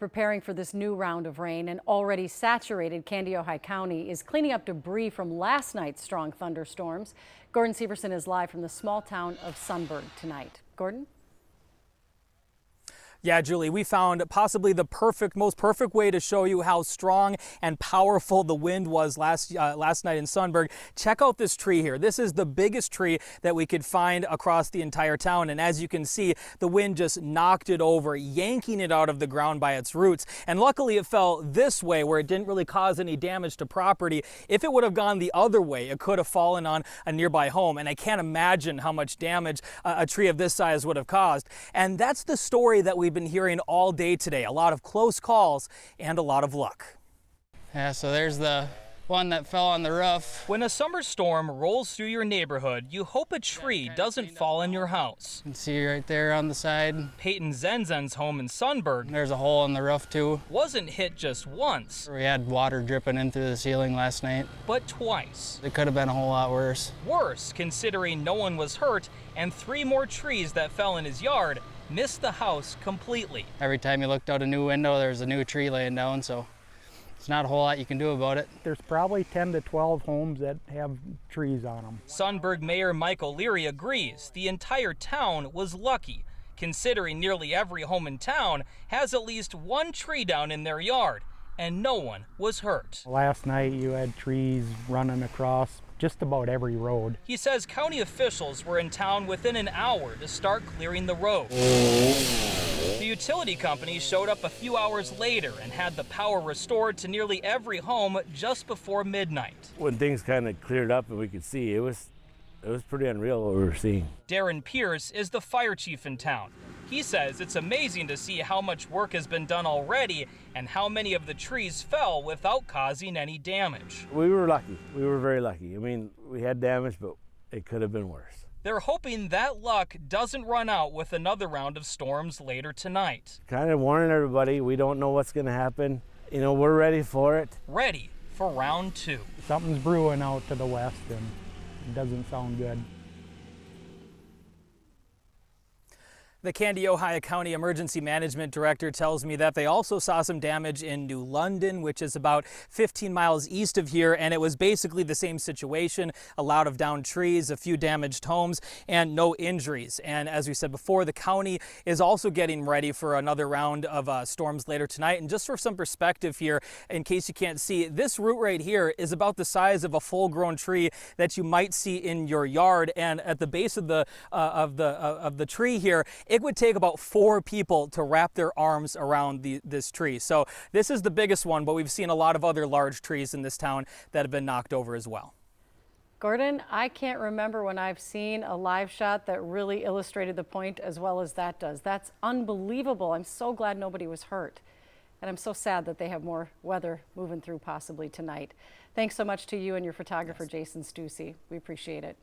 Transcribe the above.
Preparing for this new round of rain, an already saturated Kandiyohi County is cleaning up debris from last night's strong thunderstorms. Gordon Severson is live from the small town of Sunburg tonight. Gordon? Yeah, Julie, we found possibly the most perfect way to show you how strong and powerful the wind was last night in Sunburg. Check out this tree here. This is the biggest tree that we could find across the entire town. And as you can see, the wind just knocked it over, yanking it out of the ground by its roots. And luckily it fell this way where it didn't really cause any damage to property. If it would have gone the other way, it could have fallen on a nearby home. And I can't imagine how much damage a tree of this size would have caused. And that's the story that we've been hearing all day today. A lot of close calls and a lot of luck. Yeah, so there's the one that fell on the roof. When a summer storm rolls through your neighborhood, you hope a tree doesn't fall in your house. You can see right there on the side. Peyton Zenzen's home in Sunburg, There's a hole in the roof too. wasn't hit just once, We had water dripping in through the ceiling last night. but twice. It could have been a whole lot worse. Worse, considering no one was hurt and 3 more trees that fell in his yard missed the house completely. Every time you looked out a new window, there's a new tree laying down, so it's not a whole lot you can do about it. There's probably 10 to 12 homes that have trees on them. Sunburg Mayor Michael Leary agrees the entire town was lucky, considering nearly every home in town has at least one tree down in their yard, and no one was hurt. Last night you had trees running across just about every road. He says county officials were in town within an hour to start clearing the road. The utility company showed up a few hours later and had the power restored to nearly every home just before midnight. When things kind of cleared up and we could see, it was pretty unreal what we were seeing. Darren Pierce is the fire chief in town. He says it's amazing to see how much work has been done already and how many of the trees fell without causing any damage. We were lucky. We were very lucky. I mean, we had damage, but it could have been worse. They're hoping that luck doesn't run out with another round of storms later tonight. Kind of warning everybody, we don't know what's going to happen. You know, we're ready for it. Ready for round 2. Something's brewing out to the west and it doesn't sound good. The Kandiyohi County Emergency Management Director tells me that they also saw some damage in New London, which is about 15 miles east of here, and it was basically the same situation. A lot of downed trees, a few damaged homes, and no injuries. And as we said before, the county is also getting ready for another round of storms later tonight. And just for some perspective here, in case you can't see, this root right here is about the size of a full-grown tree that you might see in your yard. And at the base of the tree here, it would take about 4 people to wrap their arms around this tree. So this is the biggest one, but we've seen a lot of other large trees in this town that have been knocked over as well. Gordon, I can't remember when I've seen a live shot that really illustrated the point as well as that does. That's unbelievable. I'm so glad nobody was hurt. And I'm so sad that they have more weather moving through possibly tonight. Thanks so much to you and your photographer, Jason Stussy. We appreciate it.